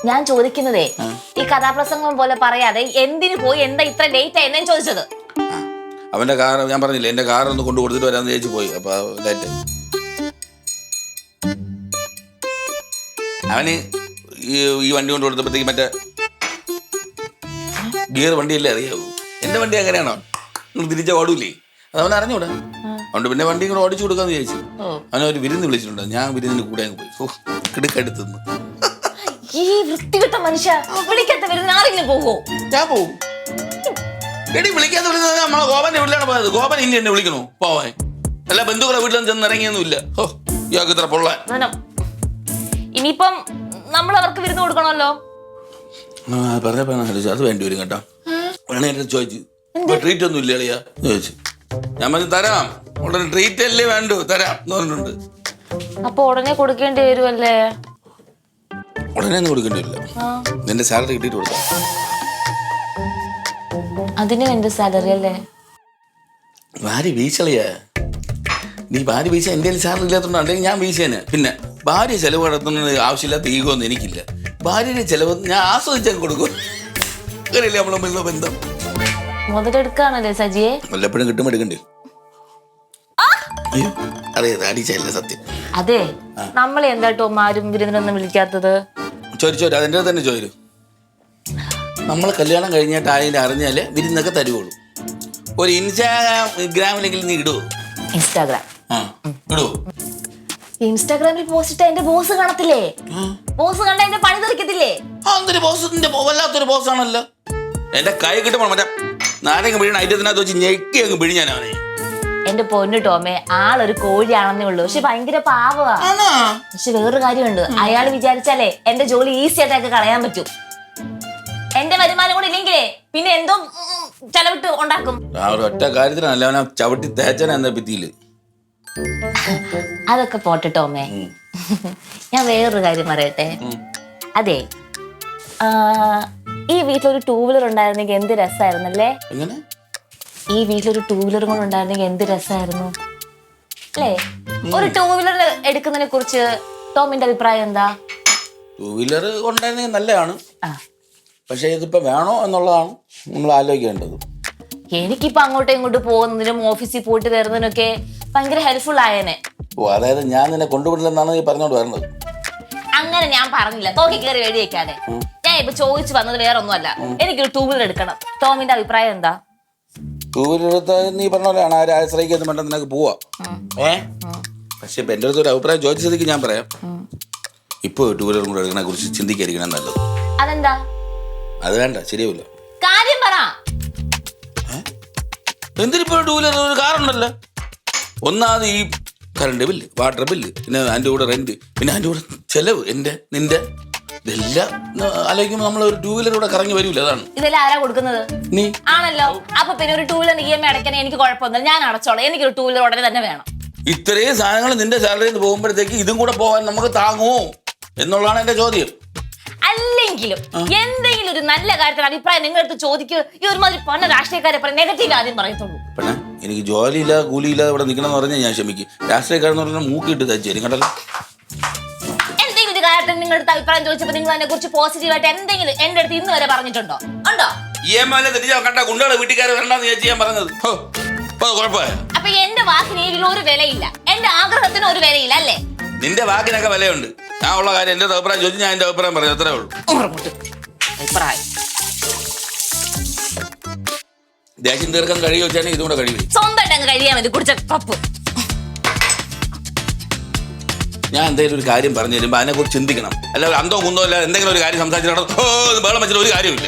ഞാൻ ചോദിക്കുന്നതേ ഈ കഥാപ്രസംഗം പോലെ പറയാതെ എന്തിനു പോയി എന്താ ഇത്ര ലേറ്റ് ആയി ഞാൻ ചോദിച്ചത്. അവന്റെ കാർ ഞാൻ പറഞ്ഞില്ലേ, എന്റെ കാർ ഒന്ന് കൊണ്ടു കൊടുത്തിട്ട് വരാന്ന് ചേച്ചി പോയി. അപ്പൊ ലേറ്റ് അവന് ഈ വണ്ടി കൊണ്ട് കൊടുത്തപ്പോഴത്തേക്ക് മറ്റേ ഗിയർ വണ്ടിയല്ലേ അറിയാവൂ. എന്റെ വണ്ടി അങ്ങനെയാണോ നിങ്ങൾ തിരിച്ച ഓടൂലേ, അത് അവൻ അറിഞ്ഞൂടാ. അതുകൊണ്ട് പിന്നെ വണ്ടി കൂടെ ഓടിച്ചു കൊടുക്കാന്ന് ചോദിച്ചു. അവനൊരു വിരുന്ന് വിളിച്ചിട്ടുണ്ട്. ഞാൻ വിരുന്നിന് കൂടെ അങ്ങ് പോയി. കിടക്കടുത്തുനിന്ന് ഈ വൃത്തികെട്ട മനുഷ്യ വിളിക്കാത്ത വിരുന്ന് ആരെങ്കിലും പോകോ? ഞാൻ പോവും. എടി വിളിക്കാത്ത വിളിക്കുന്നത് നമ്മളെ ഗോപന്റെ വീട്ടിലാണ് പോയത്. ഗോപൻ ഇനി എന്നെ വിളിക്കണോ പോവാൻ? എല്ലാ ബന്ധുക്കളെ വീട്ടിലൊന്നും ചെന്ന് ഇറങ്ങിയൊന്നുമില്ല. ഓ ഇയാൾക്ക് ഇത്ര പൊള്ളാൻ. ഇനിയിപ്പം നമ്മൾ അവർക്ക് വിരുന്ന് കൊടുക്കണമല്ലോ. പറഞ്ഞപ്പോ അത് വേണ്ടി വരും കേട്ടോ. വേണേ എന്നെ ചോദിച്ചു ട്രീറ്റ് ഒന്നും ഇല്ല അളിയാ ചോദിച്ചു. ഞാൻ പറഞ്ഞു തരാം, ഉടനെ ട്രീറ്റ് അല്ലേ വേണ്ടു തരാം എന്ന് പറഞ്ഞിട്ടുണ്ട്. അപ്പൊ ഉടനെ കൊടുക്കേണ്ടി വരുമല്ലേ? ഉടനെ ഒന്നും കൊടുക്കേണ്ടി വരില്ല. നിന്റെ സാലറി കിട്ടിയിട്ട് കൊടുക്കാം. അതിന് എന്റെ സാലറി അല്ലേ? ഭാര്യ വീശളിയാ നീ. ഭാര്യ വീശ എന്റെ സാലറി ഇല്ലാത്തതുകൊണ്ട് അല്ലെങ്കിൽ ഞാൻ വീശേനെ. പിന്നെ ഭാര്യ ചെലവ് നടത്തുന്നത് ആവശ്യമില്ലാത്ത ഈഗോ ഒന്നും എനിക്കില്ല. ഭാര്യയുടെ ചെലവ് ഞാൻ ആസ്വദിച്ചാൽ കൊടുക്കും. അങ്ങനെയല്ലേ നമ്മളെ തമ്മിലുള്ള ബന്ധം. മുതലെടുക്കാണല്ലേ സജിയെ? വല്ലപ്പോഴും കിട്ടും എടുക്കണ്ടേ? അയ്യോ അറിയാതെ അടിച്ചല്ല സത്യം. അതെ, നമ്മളെ എന്താട്ടോ ആരും വിരുന്നിനൊന്നും വിളിക്കാത്തത്? ചോദിച്ചോ, അതെന്റെ തന്നെ ചോദിച്ചു. നമ്മളെ കല്യാണം കഴിഞ്ഞിട്ട് ആരെങ്കിലും അറിഞ്ഞാലേ വിരുന്നൊക്കെ തരുവുള്ളൂ. ഒരു ഇൻസ്റ്റാഗ്രാമിലെങ്കിൽ നീ ഇടുവോ? ഇൻസ്റ്റാഗ്രാം ഇടുവോ? ഇൻസ്റ്റാഗ്രാമിൽ പോസ്റ്റ് ഇട്ട എന്റെ ബോസ് കാണത്തില്ലേ? ബോസ് കണ്ട എന്റെ പണി തെറിക്കത്തില്ലേ? അതൊരു ബോസിന്റെ വല്ലാത്തൊരു ബോസാണല്ലോ. എന്റെ കൈ കിട്ടുമ്പോൾ മറ്റേ നാരങ്ങ പിഴിയണ ഐറ്റത്തിനകത്ത് വെച്ച് ഞെക്കി അങ്ങ് പിഴിഞ്ഞാനവനെ. എന്റെ പൊന്നു ടോമേ, ആളൊരു കോഴിയാണെന്നേ ഉള്ളൂ. പക്ഷെ ഭയങ്കര പാവമാ. പക്ഷെ വേറൊരു കാര്യമുണ്ട്, അയാൾ വിചാരിച്ചാലേ എന്റെ ജോലി ഈസി ആയിട്ടൊക്കെ കളയാൻ പറ്റും. എന്റെ വരുമാനം കൂടെ ഇല്ലെങ്കിലേ പിന്നെ എന്തോ ചെലവിട്ട് ഉണ്ടാക്കും. ഒറ്റ കാര്യത്തിനല്ല അവനെ ചവിട്ടി തേച്ചന എന്ന ഭിത്തിയില്. അതൊക്കെ പോട്ടെ ടോമേ, ഞാൻ വേറൊരു കാര്യം പറയട്ടെ. അതെ, ഈ വീട്ടിലൊരു ടൂ വീലർ ഉണ്ടായിരുന്നെങ്കിൽ എന്ത് രസമായിരുന്നല്ലേ? ഈ വീട്ടിലൊരു ടൂ വീലർ കൊണ്ട് ഉണ്ടായിരുന്നെങ്കിൽ എന്ത് രസമായിരുന്നു അല്ലേ? ഒരു ടൂ വീലർ എടുക്കുന്നതിനെ കുറിച്ച് ടോമിന്റെ അഭിപ്രായം എന്താ? ടൂ വീലർ ഉണ്ടായിരുന്നെങ്കിൽ നല്ലതാണ്. പക്ഷെ ഇതിപ്പോ വേണോ എന്നുള്ളതാണ് നമ്മൾ ആലോചിക്കേണ്ടത്. എനിക്കിപ്പോ അങ്ങോട്ടും ഇങ്ങോട്ടും പോകുന്നതിനും ഓഫീസിൽ പോയിട്ട് വരുന്നതിനൊക്കെ ഭയങ്കര ഹെൽപ്ഫുൾ ആയേനെ. ഓ, അതായത് ഞാൻ നിന്നെ കൊണ്ടുവിടില്ലെന്നാണ് നീ പറഞ്ഞോണ്ട് വരുന്നത്? അങ്ങനെ ഞാൻ പറഞ്ഞില്ല, തോക്കി കയറി എഴുതി വെക്കാതെ. ഞാൻ ഇപ്പൊ ചോദിച്ചു വന്നത് വേറെ ഒന്നുമല്ല, എനിക്കൊരു ടൂ വീലർ എടുക്കണം. ടോമിന്റെ അഭിപ്രായം എന്താ? ടൂ വീലർ എടുത്ത് നീ പറഞ്ഞ പോലെയാണ്, ആരും ആശ്രയിക്കാത്ത വേണ്ട നിനക്ക് പോവാ. പക്ഷെ ഇപ്പൊ എന്റെ അടുത്ത് ഒരു അഭിപ്രായം ചോദിച്ച സ്ഥിതിക്ക് ഞാൻ പറയാം. ഇപ്പൊ ടൂ വീലറും കൂടെ എടുക്കണെ കുറിച്ച് ചിന്തിക്കാതിരിക്കണം നല്ലത്. അതെന്താ? അത് വേണ്ട, ശരിയാവില്ല. കാര്യം പറ. എന്തിനിപ്പോ ടൂ വീലർ? ഒരു കാറുണ്ടല്ലോ. ഒന്നാമത് ഈ കറണ്ട് ബില്ല്, വാട്ടർ ബില്ല്, പിന്നെ അതിൻ്റെ കൂടെ റെന്റ്, പിന്നെ അതിൻ്റെ കൂടെ ചെലവ്, എന്റെ നിന്റെ ഇതെല്ലാം ആലോചിക്കുമ്പോൾ നമ്മൾ ഒരു ടൂ വീലർ കൂടെ കറങ്ങി വരൂല. അതാണ്. ഇതെല്ലാം ആരാ കൊടുക്കുന്നത്? നീ ആണല്ലോ. അപ്പൊ പിന്നെ ഒരു ടൂ വീലർ EMI അടയ്ക്കാൻ എനിക്ക് കുഴപ്പമൊന്നുമില്ല, ഞാൻ അടച്ചോളാം. എനിക്കൊരു ടൂ വീലർ ഉടനെ തന്നെ വേണം. ഇത്രയും സാധനങ്ങൾ നിന്റെ സാലറിയിൽ നിന്ന് പോകുമ്പോഴത്തേക്ക് ഇതും കൂടെ പോകാൻ നമുക്ക് താങ്ങുമോ എന്നുള്ളതാണ് എന്റെ ചോദ്യം. അല്ലെങ്കിലും എന്തെങ്കിലും ഒരു നല്ല കാര്യത്തിന് അഭിപ്രായം നിങ്ങളടുത്ത് ചോദിക്കുക. ഈ ഒരുമാതിരി പല രാഷ്ട്രീയക്കാരെ പറയും നെഗറ്റീവ് ആദ്യം പറയത്തുള്ളൂ. പിന്നെ എനിക്ക് ജോലിയില്ല കൂലിയില്ല ഇവിടെ നിൽക്കണം എന്ന് പറഞ്ഞാൽ ഞാൻ ക്ഷമിക്കും. രാഷ്ട്രീയക്കാരെന്ന് പറഞ്ഞാൽ മൂക്കിട്ട് തച്ചേരും കണ്ടല്ലോ. എന്തെങ്കിലും ഒരു കാര്യത്തിന് നിങ്ങളുടെ അഭിപ്രായം ചോദിച്ചപ്പോൾ നിങ്ങൾ അതിനെ കുറിച്ച് പോസിറ്റീവായിട്ട് എന്തെങ്കിലും എന്റെ അടുത്ത് ഇന്ന് വരെ പറഞ്ഞിട്ടുണ്ടോ? ഉണ്ടോ? EMI കണ്ട ഗുണ്ടകളെ വീട്ടുകാരെ വരണ്ടെന്ന് ചേച്ചി ഞാൻ പറഞ്ഞത്. കുഴപ്പമായ അപ്പൊ എന്റെ വാക്കിന് ഒരു വിലയില്ല, എന്റെ ആഗ്രഹത്തിന് ഒരു വിലയില്ല അല്ലേ? നിന്റെ വാക്കിനൊക്കെ വിലയുണ്ട്. ഞാൻ ഉള്ള കാര്യം എന്റെ അഭിപ്രായം ചോദിച്ചു, ഞാൻ എന്റെ അഭിപ്രായം പറയാം, അത്രേ ഉള്ളൂ. ദേഷ്യം തീർക്കാൻ കഴിയുമോ വെച്ചാൽ ഇതും കൂടെ കഴിയും. സ്വന്തമായിട്ട് അങ്ങ് കഴിയാൻ മതി കുടിച്ച കപ്പ്. ഞാൻ എന്തെങ്കിലും ഒരു കാര്യം പറഞ്ഞു തരുമ്പോ അതിനെ കുറിച്ച് ചിന്തിക്കണം. അല്ല അന്തോ കുന്തോ അല്ല എന്തെങ്കിലും ഒരു കാര്യം സംസാരിച്ചിട്ട് ബഹളം വെച്ചിട്ട് ഒരു കാര്യമില്ല.